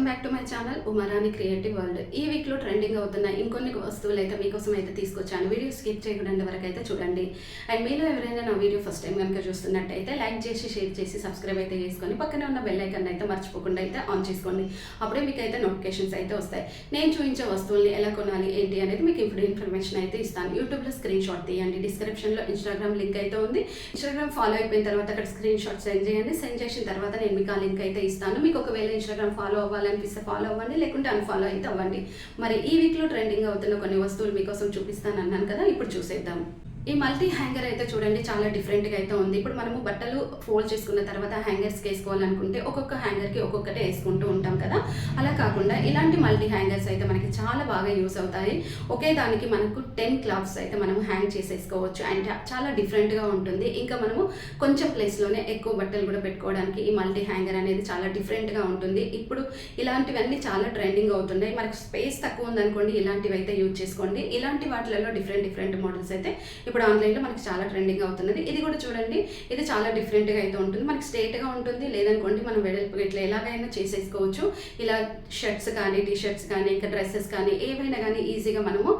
Back to my channel Uma Rani creative world. ఈ వీక్లో trending అవుతున్న ఇంకొన్ని వస్తువులు అయితే మీకోసం అయితే తీసుకొచ్చాను. వీడియో స్కిప్ చేయకుండా వరకు అయితే చూడండి. అండ్ మీలో ఎవరైనా నా వీడియో ఫస్ట్ టైం కనుక చూస్తున్నట్టయితే లైక్ చేసి షేర్ చేసి సబ్స్క్రైబ్ అయితే చేసుకొని పక్కనే ఉన్న బెల్ ఐకాన్ అయితే మర్చిపోకుండా అయితే ఆన్ చేసుకోండి. అప్పుడే మీకు అయితే నోటిఫికేషన్స్ అయితే వస్తాయి. నేను చూపించే వస్తువుల్ని ఎలా కొనాలి ఏంటి అనేది మీకు ఇప్పుడు ఇన్ఫర్మేషన్ అయితే ఇస్తాను. యూట్యూబ్లో స్క్రీన్ షాట్ తీయండి. డిస్క్రిప్షన్లో ఇన్స్టాగ్రామ్ లింక్ అయితే ఉంది. ఇన్స్టాగ్రామ్ ఫాలో అయిపోయిన తర్వాత అక్కడ స్క్రీన్ షాట్ సెండ్ చేయండి. సెండ్ చేసిన తర్వాత నేను మీకు ఆ లింక్ అయితే ఇస్తాను. మీకు ఒకవేళ ఇన్స్టాగ్రామ్ ఫాలో అవ్వాలనిపిస్తే ఫాలో అవ్వండి, లేకుంటే అన్ఫాలో అయితే అవ్వండి. మరి ఈ వీక్లో ట్రెండింగ్ అవుతున్న కొన్ని వస్తువులు మీకోసం చూపిస్తాను అన్నాను కదా, ఇప్పుడు చూసేద్దాం. ఈ మల్టీ హ్యాంగర్ అయితే చూడండి చాలా డిఫరెంట్గా అయితే ఉంది. ఇప్పుడు మనము బట్టలు ఫోల్డ్ చేసుకున్న తర్వాత హ్యాంగర్స్కి వేసుకోవాలనుకుంటే ఒక్కొక్క హ్యాంగర్కి ఒక్కొక్కటే వేసుకుంటూ ఉంటాం కదా, అలా కాకుండా ఇలాంటి మల్టీ హ్యాంగర్స్ అయితే మనకి చాలా బాగా యూస్ అవుతాయి. ఒకే దానికి మనకు 10 క్లాత్స్ అయితే మనము హ్యాంగ్ చేసేసుకోవచ్చు. అండ్ చాలా డిఫరెంట్గా ఉంటుంది. ఇంకా మనము కొంచెం ప్లేస్లోనే ఎక్కువ బట్టలు కూడా పెట్టుకోవడానికి ఈ మల్టీ హ్యాంగర్ అనేది చాలా డిఫరెంట్గా ఉంటుంది. ఇప్పుడు ఇలాంటివన్నీ చాలా ట్రెండింగ్ అవుతున్నాయి. మనకు స్పేస్ తక్కువ ఉందనుకోండి, ఇలాంటివి అయితే యూజ్ చేసుకోండి. ఇలాంటి వాటిలలో డిఫరెంట్ మోడల్స్ అయితే ఇప్పుడు ఆన్లైన్లో మనకి చాలా ట్రెండింగ్ అవుతున్నది. ఇది కూడా చూడండి, ఇది చాలా డిఫరెంట్గా అయితే ఉంటుంది. మనకి స్ట్రేట్గా ఉంటుంది, లేదనుకోండి మనం వెడల్పు ఇట్లా ఎలాగైనా చేసేసుకోవచ్చు. ఇలా షర్ట్స్ కానీ టీషర్ట్స్ కానీ ఇంకా డ్రెస్సెస్ కానీ ఏవైనా కానీ ఈజీగా మనము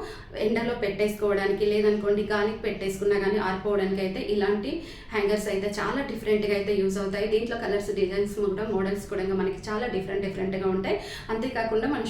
ఎండలో పెట్టేసుకోవడానికి, లేదనుకోండి గాలికి పెట్టేసుకున్నా కానీ ఆరిపోవడానికి అయితే ఇలాంటి హ్యాంగర్స్ అయితే చాలా డిఫరెంట్గా అయితే యూజ్ అవుతాయి. దీంట్లో కలర్స్, డిజైన్స్ కూడా, మోడల్స్ కూడా మనకి చాలా డిఫరెంట్గా ఉంటాయి. అంతేకాకుండా మన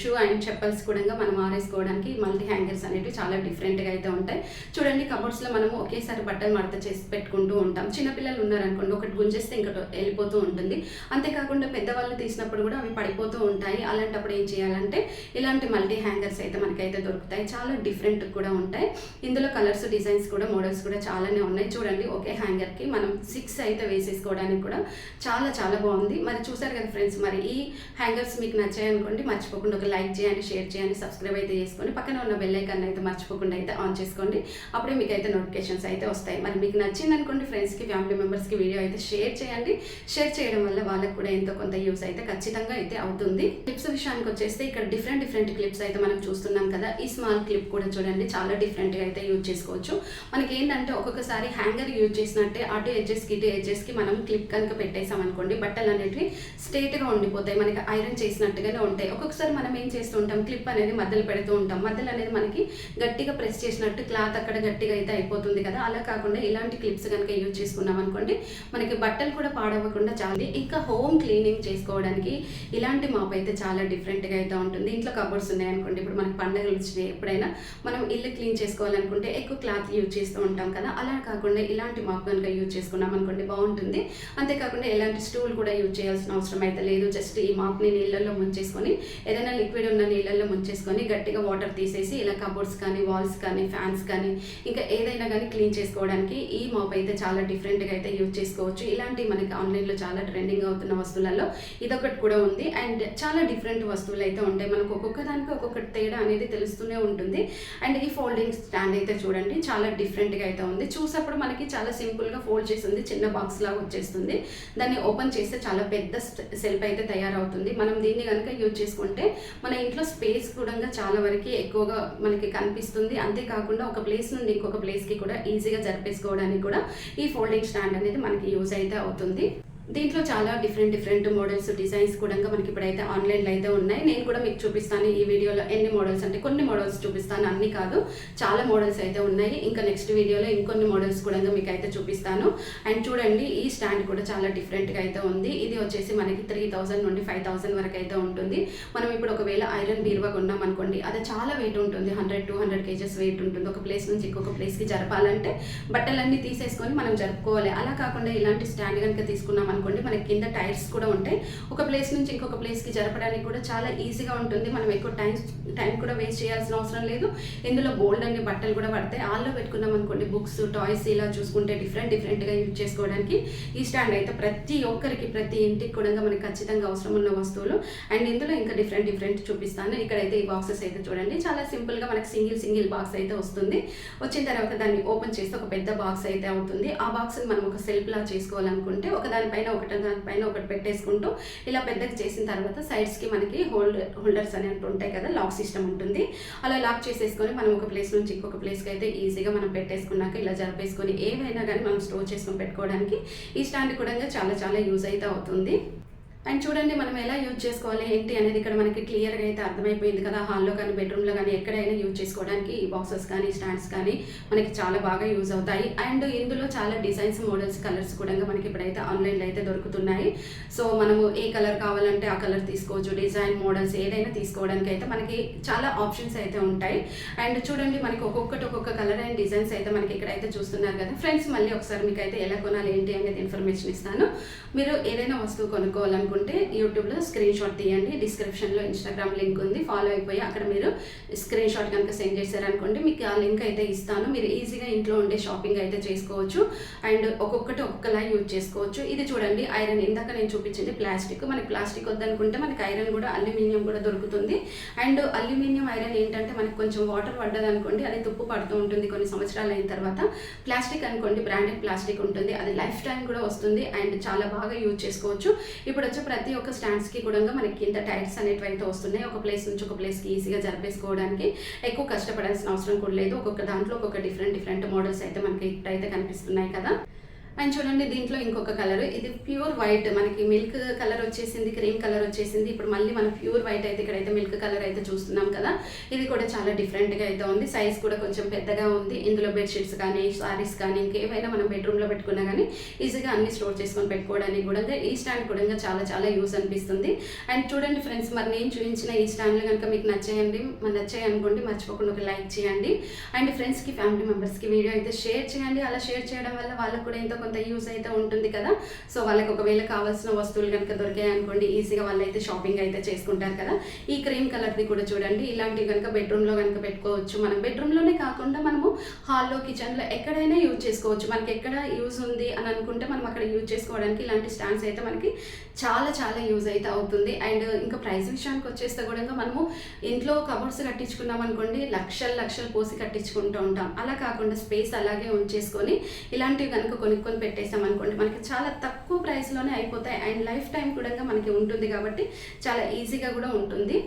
షూ అండ్ చెప్పల్స్ కూడా మనం ఆరేసుకోవడానికి మల్టీ హ్యాంగర్స్ అనేవి చాలా డిఫరెంట్గా అయితే ఉంటాయి. చూడండి, కబోర్డ్స్లో మనము ఒకేసారి బట్టలు మడత చేసి పెట్టుకుంటూ ఉంటాం. చిన్నపిల్లలు ఉన్నారనుకోండి, ఒకటి గుంజేస్తే ఇంకటి వెళ్ళిపోతూ ఉంటుంది. అంతేకాకుండా పెద్దవాళ్ళు తీసినప్పుడు కూడా అవి పడిపోతూ ఉంటాయి. అలాంటప్పుడు ఏం చేయాలంటే ఇలాంటి మల్టీ హ్యాంగర్స్ అయితే మనకైతే దొరుకుతాయి. చాలా డిఫరెంట్ కూడా ఉంటాయి. ఇందులో కలర్స్, డిజైన్స్ కూడా, మోడల్స్ కూడా చాలానే ఉన్నాయి. చూడండి, ఒకే హ్యాంగర్కి మనం 6 అయితే వేసేసుకోవడానికి కూడా చాలా బాగుంది. మరి చూసారు కదా ఫ్రెండ్స్, మరి ఈ హ్యాంగర్స్ మీకు నచ్చాయనుకోండి, మర్చిపోకుండా ఒక లైక్ చేయండి, షేర్ చేయండి, సబ్స్క్రైబ్ అయితే చేసుకొని పక్కన ఉన్న బెల్ ఐకాన్ అయితే మర్చిపోకుండా అయితే ఆన్ చేసుకోండి. అప్పుడే మీకు అయితే నోటిఫికేషన్స్ అయితే వస్తాయి. మరి మీకు నచ్చింది అనుకోండి, ఫ్రెండ్స్కి, ఫ్యామిలీ మెంబర్స్కి వీడియో అయితే షేర్ చేయండి. షేర్ చేయడం వల్ల వాళ్ళకు కూడా ఎంతో కొంత యూస్ అయితే ఖచ్చితంగా అయితే అవుతుంది. క్లిప్స్ విషయానికి వచ్చేస్తే ఇక్కడ డిఫరెంట్ క్లిప్స్ అయితే మనం చూస్తున్నాం కదా. ఈ స్మాల్ క్లిప్ కూడా చూడండి చాలా డిఫరెంట్గా అయితే యూజ్ చేసుకోవచ్చు. మనకి ఏంటంటే ఒక్కొక్కసారి హ్యాంగర్ యూజ్ చేసినట్టే అటు ఎడ్జెస్కి మనం క్లిప్ కనుక పెట్టేసాం అనుకోండి, బట్టలు అనేవి స్ట్రేట్గా ఉండిపోతాయి, మనకి ఐరన్ చేసినట్టుగానే ఉంటాయి. ఒక్కొక్కసారి మనం ఏం చేస్తూ ఉంటాం, క్లిప్ అనేది మధ్యలో పెడుతూ ఉంటాం. మధ్యలో అనేది మనకి గట్టిగా ప్రెస్ చేసినట్టు క్లాత్ అక్కడ గట్టిగా అయితే అయిపోతుంది కదా. అలా కాకుండా ఇలాంటి క్లిప్స్ కనుక యూజ్ చేసుకున్నాం అనుకోండి, మనకి బట్టలు కూడా పాడవకుండా చాలా. ఇంకా హోమ్ క్లీనింగ్ చేసుకోవడానికి ఇలాంటి మాప్ అయితే చాలా డిఫరెంట్గా అయితే ఉంటుంది. ఇంట్లో కబోర్డ్స్ ఉన్నాయనుకోండి, ఇప్పుడు మనకి పండుగలు వచ్చినాయి, ఎప్పుడైనా మనం ఇల్లు క్లీన్ చేసుకోవాలనుకుంటే ఎక్కువ క్లాత్ యూజ్ చేస్తూ ఉంటాం కదా. అలా కాకుండా ఇలాంటి మాప్ కనుక యూజ్ చేసుకున్నాం అనుకోండి బాగుంటుంది. అంతేకాకుండా ఎలాంటి స్టూల్ కూడా యూజ్ చేయాల్సిన అవసరం అయితే లేదు. జస్ట్ ఈ మాప్ని నీళ్ళల్లో ముంచేసుకొని, ఏదైనా లిక్విడ్ ఉన్న నీళ్ళల్లో ముంచేసుకొని గట్టిగా వాటర్ తీసేసి ఇలా కబోర్డ్స్ కానీ, వాల్స్ కానీ, ఫ్యాన్స్ కానీ ఇంకా ఏదైనా కానీ క్లీన్ చేసుకోవడానికి ఈ మాప్ అయితే చాలా డిఫరెంట్గా అయితే యూజ్ చేసుకోవచ్చు. ఇలాంటి మనకి ఆన్లైన్లో చాలా ట్రెండింగ్ అవుతున్న వస్తువులలో ఇదొకటి కూడా ఉంది. అండ్ చాలా డిఫరెంట్ వస్తువులు అయితే ఉంటాయి. మనకు ఒక్కొక్క దానికి ఒక్కొక్కటి తేడా అనేది తెలుస్తూనే ఉంటుంది. అండ్ ఈ ఫోల్డింగ్ స్టాండ్ అయితే చూడండి చాలా డిఫరెంట్గా అయితే ఉంది. చూసేప్పుడు మనకి చాలా సింపుల్గా ఫోల్డ్ చేసి ఉంది, చిన్న బాక్స్ లాగా వచ్చేస్తుంది. దాన్ని ఓపెన్ చేస్తే చాలా పెద్ద సెల్ఫ్ అయితే తయారవుతుంది. మనం దీన్ని కనుక యూజ్ చేసుకుంటే మన ఇంట్లో స్పేస్ కూడా చాలా వరకు ఎక్కువగా మనకి కనిపిస్తుంది. అంతేకాకుండా ఒక ప్లేస్ నుండి ఇంకొక ప్లేస్కి కూడా ఈజీగా జరిపేసుకోవడానికి కూడా ఈ ఫోల్డింగ్ స్టాండ్ అనేది మనకి యూజ్ అయితే అవుతుంది. దీంట్లో చాలా డిఫరెంట్ మోడల్స్, డిజైన్స్ కూడా మనకి ఇప్పుడైతే ఆన్లైన్లో అయితే ఉన్నాయి. నేను కూడా మీకు చూపిస్తాను ఈ వీడియోలో ఎన్ని మోడల్స్ అంటే కొన్ని మోడల్స్ చూపిస్తాను, అన్ని కాదు, చాలా మోడల్స్ అయితే ఉన్నాయి. ఇంకా నెక్స్ట్ వీడియోలో ఇంకొన్ని మోడల్స్ కూడా మీకు అయితే చూపిస్తాను. అండ్ చూడండి, ఈ స్టాండ్ కూడా చాలా డిఫరెంట్గా అయితే ఉంది. ఇది వచ్చేసి మనకి 3000 నుండి 5000 వరకు అయితే ఉంటుంది. మనం ఇప్పుడు ఒకవేళ ఐరన్ బీరువా కొన్నాం అనుకోండి, అది చాలా వెయిట్ ఉంటుంది, 100-200 kgs వెయిట్ ఉంటుంది. ఒక ప్లేస్ నుంచి ఇంకొక ప్లేస్కి జరపాలంటే బట్టలన్నీ తీసేసుకొని మనం జరుపుకోవాలి. అలా కాకుండా ఇలాంటి స్టాండ్ కనుక తీసుకున్నాం అనుకోండి, మనకి కింద టైర్స్ కూడా ఉంటాయి. ఒక ప్లేస్ నుంచి ఇంకొక ప్లేస్కి జరపడానికి కూడా చాలా ఈజీగా ఉంటుంది. మనం ఎక్కువ టైం కూడా వేస్ట్ చేయాల్సిన అవసరం లేదు. ఇందులో బోల్డ్ అన్ని బట్టలు కూడా పడతాయి. ఆల్లో పెట్టుకున్నాం అనుకోండి, బుక్స్, టాయ్స్ ఇలా చూసుకుంటే డిఫరెంట్గా యూజ్ చేసుకోవడానికి ఈ స్టాండ్ అయితే ప్రతి ఒక్కరికి, ప్రతి ఇంటికి కూడా మనకి ఖచ్చితంగా అవసరం ఉన్న వస్తువులు. అండ్ ఇందులో ఇంకా డిఫరెంట్ చూపిస్తాను. ఇక్కడైతే ఈ బాక్సెస్ అయితే చూడండి చాలా సింపుల్గా మనకి సింగిల్ బాక్స్ అయితే వస్తుంది. వచ్చిన తర్వాత దాన్ని ఓపెన్ చేస్తే ఒక పెద్ద బాక్స్ అయితే అవుతుంది. ఆ బాక్స్ని మనం ఒక సెల్ఫ్ లా చేసుకోవాలనుకుంటే దానిపైన ఒకటి పెట్టేసుకుంటూ ఇలా పెద్దగా చేసిన తర్వాత సైడ్స్కి మనకి హోల్డర్స్ అనేవి ఉంటాయి కదా, లాక్ సిస్టమ్ ఉంటుంది. అలా లాక్ చేసేసుకొని మనం ఒక ప్లేస్ నుంచి ఇంకొక ప్లేస్కి అయితే ఈజీగా మనం పెట్టేసుకున్నాక ఇలా జరిపేసుకొని ఏవైనా కానీ మనం స్టోర్ చేసుకొని పెట్టుకోవడానికి ఈ స్టాండ్ కూడా చాలా యూజ్ అయితే అవుతుంది. అండ్ చూడండి మనం ఎలా యూజ్ చేసుకోవాలి ఏంటి అనేది ఇక్కడ మనకి క్లియర్గా అయితే అర్థమైపోయింది కదా. హాల్లో కానీ బెడ్రూమ్లో కానీ ఎక్కడైనా యూజ్ చేసుకోవడానికి ఈ బాక్సెస్ కానీ స్టాండ్స్ కానీ మనకి చాలా బాగా యూజ్ అవుతాయి. అండ్ ఇందులో చాలా డిజైన్స్, మోడల్స్, కలర్స్ కూడా మనకి ఇప్పుడైతే ఆన్లైన్లో అయితే దొరుకుతున్నాయి. సో మనము ఏ కలర్ కావాలంటే ఆ కలర్ తీసుకోవచ్చు. డిజైన్, మోడల్స్ ఏదైనా తీసుకోవడానికి అయితే మనకి చాలా ఆప్షన్స్ అయితే ఉంటాయి. అండ్ చూడండి మనకి ఒక్కొక్క కలర్ అండ్ డిజైన్స్ అయితే మనకి ఇక్కడైతే చూస్తున్నారు కదా ఫ్రెండ్స్. మళ్ళీ ఒకసారి మీకు అయితే ఎలా కొనాలి ఏంటి అనేది ఇన్ఫర్మేషన్ ఇస్తాను. మీరు ఏదైనా వస్తువు కొనుక్కోవాలనుకుంటే యూట్యూబ్లో స్క్రీన్ షాట్ తీయండి. డిస్క్రిప్షన్లో ఇన్స్టాగ్రామ్ లింక్ ఉంది, ఫాలో అయిపోయి అక్కడ మీరు స్క్రీన్ షాట్ కనుక సెండ్ చేశారనుకోండి మీకు ఆ లింక్ అయితే ఇస్తాను. మీరు ఈజీగా ఇంట్లో ఉండే షాపింగ్ అయితే చేసుకోవచ్చు. అండ్ ఒక్కొక్కలా యూజ్ చేసుకోవచ్చు. ఇది చూడండి ఐరన్, ఇందాక నేను చూపించింది ప్లాస్టిక్. మనకి ప్లాస్టిక్ వద్దనుకుంటే మనకి ఐరన్ కూడా అల్యూమినియం కూడా దొరుకుతుంది. అండ్ అల్యూమినియం ఐరన్ ఏంటంటే మనకి కొంచెం వాటర్ పడ్డదనుకోండి అది తుప్పు పడుతూ ఉంటుంది కొన్ని సంవత్సరాలు అయిన తర్వాత. ప్లాస్టిక్ అనుకోండి బ్రాండెడ్ ప్లాస్టిక్ ఉంటుంది, అది లైఫ్ టైం కూడా వస్తుంది అండ్ చాలా బాగా యూజ్ చేసుకోవచ్చు. ఇప్పుడు వచ్చే ప్రతి ఒక్క స్టాండ్స్కి కూడా మనకి కింద టైర్స్ అనేవి అయితే వస్తున్నాయి. ఒక ప్లేస్ నుంచి ఒక ప్లేస్కి ఈజీగా జరిపేసుకోవడానికి ఎక్కువ కష్టపడాల్సిన అవసరం కూడా లేదు. ఒక్కొక్క దాంట్లో ఒక్కొక్క డిఫరెంట్ మోడల్స్ అయితే మనకి ఇప్పుడైతే కనిపిస్తున్నాయి కదా. అండ్ చూడండి దీంట్లో ఇంకొక కలర్, ఇది ప్యూర్ వైట్, మనకి మిల్క్ కలర్ వచ్చేసింది, క్రీమ్ కలర్ వచ్చేసింది. ఇప్పుడు మళ్ళీ మనం ప్యూర్ వైట్ అయితే ఇక్కడైతే మిల్క్ కలర్ అయితే చూస్తున్నాం కదా. ఇది కూడా చాలా డిఫరెంట్గా అయితే ఉంది. సైజ్ కూడా కొంచెం పెద్దగా ఉంది. ఇందులో బెడ్షీట్స్ కానీ, సారీస్ కానీ, ఇంకేమైనా మనం బెడ్రూమ్లో పెట్టుకున్నా కానీ ఈజీగా అన్ని స్టోర్ చేసుకొని పెట్టుకోవడానికి కూడా ఈ స్టాండ్ కూడా చాలా యూస్ అనిపిస్తుంది. అండ్ చూడండి ఫ్రెండ్స్, మరి నేను చూపించిన ఈ స్టాండ్లు కనుక మీకు నచ్చాయి అనుకోండి మర్చిపోకుండా ఒక లైక్ చేయండి. అండ్ ఫ్రెండ్స్కి, ఫ్యామిలీ మెంబర్స్కి వీడియో అయితే షేర్ చేయండి. అలా షేర్ చేయడం వల్ల వాళ్ళకు కూడా ఎంతో కొంత యూజ్ అయితే ఉంటుంది కదా. సో వాళ్ళకి ఒకవేళ కావాల్సిన వస్తువులు కనుక దొరికాయి అనుకోండి ఈజీగా వాళ్ళు అయితే షాపింగ్ అయితే చేసుకుంటారు కదా. ఈ క్రీమ్ కలర్ది కూడా చూడండి, ఇలాంటివి కనుక బెడ్రూమ్లో కనుక పెట్టుకోవచ్చు. మనం బెడ్రూమ్లోనే కాకుండా మనము హాల్లో, కిచెన్లో ఎక్కడైనా యూజ్ చేసుకోవచ్చు. మనకి ఎక్కడ యూజ్ ఉంది అని అనుకుంటే మనం అక్కడ యూజ్ చేసుకోవడానికి ఇలాంటి స్టాండ్స్ అయితే మనకి చాలా యూజ్ అయితే అవుతుంది. అండ్ ఇంకా ప్రైస్ విషయానికి వచ్చేస్తే కూడా మనము ఇంట్లో కబోర్డ్స్ కట్టించుకున్నాం అనుకోండి లక్షలు పోసి కట్టించుకుంటూ ఉంటాం. అలా కాకుండా స్పేస్ అలాగే ఉంచేసుకొని ఇలాంటివి కనుక కొనుక్కొని పెట్టేసాం అనుకోండి మనకి చాలా తక్కువ ప్రైస్లోనే అయిపోతాయి. అండ్ లైఫ్ టైం కూడా మనకి ఉంటుంది కాబట్టి చాలా ఈజీగా కూడా ఉంటుంది.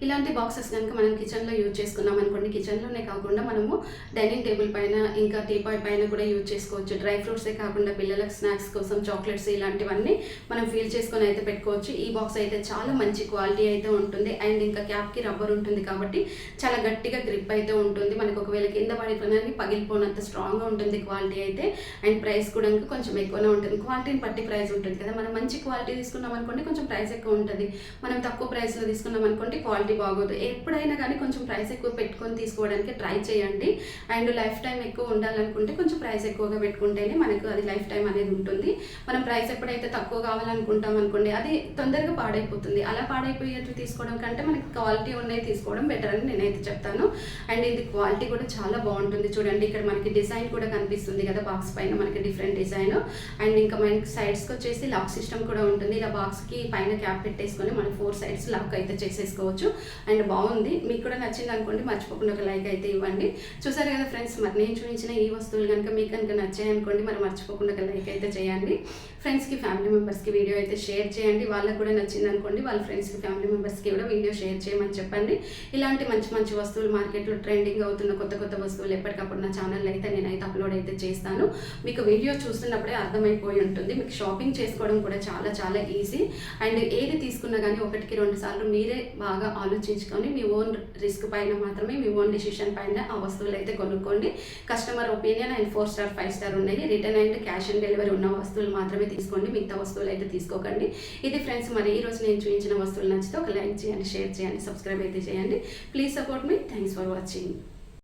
ఇలాంటి బాక్సెస్ కనుక మనం కిచెన్లో యూజ్ చేసుకున్నాం అనుకోండి, కిచెన్లోనే కాకుండా మనము డైనింగ్ టేబుల్ పైన, ఇంకా టీపాయ్ పైన కూడా యూజ్ చేసుకోవచ్చు. డ్రై ఫ్రూట్సే కాకుండా పిల్లలకు స్నాక్స్ కోసం చాక్లెట్స్ ఇలాంటివన్నీ మనం ఫీల్ చేసుకొని అయితే పెట్టుకోవచ్చు. ఈ బాక్స్ అయితే చాలా మంచి క్వాలిటీ అయితే ఉంటుంది. అండ్ ఇంకా క్యాప్కి రబ్బర్ ఉంటుంది కాబట్టి చాలా గట్టిగా గ్రిప్ అయితే ఉంటుంది. మనకు ఒకవేళ కింద పడిపోయినా పగిలిపోయినంత స్ట్రాంగ్గా ఉంటుంది క్వాలిటీ అయితే. అండ్ ప్రైస్ కూడా కొంచెం ఎక్కువనే ఉంటుంది. క్వాలిటీని బట్టి ప్రైస్ ఉంటుంది కదా. మనం మంచి క్వాలిటీ తీసుకున్నాం అనుకోండి కొంచెం ప్రైస్ ఎక్కువ ఉంటుంది. మనం తక్కువ ప్రైస్లో తీసుకున్నాం అనుకోండి క్వాలిటీ బాగోదు. ఎప్పుడైనా కానీ కొంచెం ప్రైస్ ఎక్కువ పెట్టుకొని తీసుకోవడానికి ట్రై చేయండి. అండ్ లైఫ్ టైం ఎక్కువ ఉండాలనుకుంటే కొంచెం ప్రైస్ ఎక్కువగా పెట్టుకుంటేనే మనకు అది లైఫ్ టైం అనేది ఉంటుంది. మనం ప్రైస్ ఎప్పుడైతే తక్కువ కావాలనుకుంటాం అనుకోండి అది తొందరగా పాడైపోతుంది. అలా పాడైపోయేట్టు తీసుకోవడం కంటే మనకి క్వాలిటీ ఉన్నాయి తీసుకోవడం బెటర్ అని నేనైతే చెప్తాను. అండ్ ఇది క్వాలిటీ కూడా చాలా బాగుంటుంది. చూడండి ఇక్కడ మనకి డిజైన్ కూడా కనిపిస్తుంది కదా బాక్స్ పైన మనకి డిఫరెంట్ డిజైన్. అండ్ ఇంకా మనకి సైడ్స్కి వచ్చేసి లాక్ సిస్టమ్ కూడా ఉంటుంది. ఇలా బాక్స్కి పైన క్యాప్ పెట్టేసుకొని మనం 4 సైడ్స్ లాక్ అయితే చేసేసుకోవచ్చు. అండ్ బాగుంది. మీకు కూడా నచ్చింది అనుకోండి మర్చిపోకుండా ఒక లైక్ అయితే ఇవ్వండి. చూసారు కదా ఫ్రెండ్స్, మరి నేను చూపించిన ఈ వస్తువులు కనుక మీకు కనుక నచ్చాయి అనుకోండి మరి మర్చిపోకుండా ఒక లైక్ అయితే చేయండి. ఫ్రెండ్స్కి, ఫ్యామిలీ మెంబర్స్కి వీడియో అయితే షేర్ చేయండి. వాళ్ళకు కూడా నచ్చింది అనుకోండి వాళ్ళ ఫ్రెండ్స్కి, ఫ్యామిలీ మెంబర్స్కి కూడా వీడియో షేర్ చేయమని చెప్పండి. ఇలాంటి మంచి వస్తువులు మార్కెట్లో ట్రెండింగ్ అవుతున్న కొత్త వస్తువులు ఎప్పటికప్పుడు నా ఛానల్లో అయితే నేనైతే అప్లోడ్ అయితే చేస్తాను. మీకు వీడియో చూస్తున్నప్పుడే అర్థమైపోయి ఉంటుంది. మీకు షాపింగ్ చేసుకోవడం కూడా చాలా ఈజీ. అండ్ ఏది తీసుకున్నా కానీ 1కి 2 సార్లు మీరే బాగా ఆలోచించుకొని మీ ఓన్ రిస్క్ పైన మాత్రమే, మీ ఓన్ డిసిషన్ పైన ఆ వస్తువులు అయితే కొనుక్కోండి. Customer opinion and 4 star 5 star ఉన్నాయి. Return and cash on delivery ఉన్న వస్తువులు మాత్రమే తీసుకోండి, మిగతా వస్తువులు అయితే తీసుకోకండి. ఇది ఫ్రెండ్స్, మరి ఈరోజు నేను చూపించిన వస్తువులు నచ్చితే ఒక లైక్ చేయండి, షేర్ చేయండి, సబ్స్క్రైబ్ అయితే చేయండి. Please support me. Thanks for watching.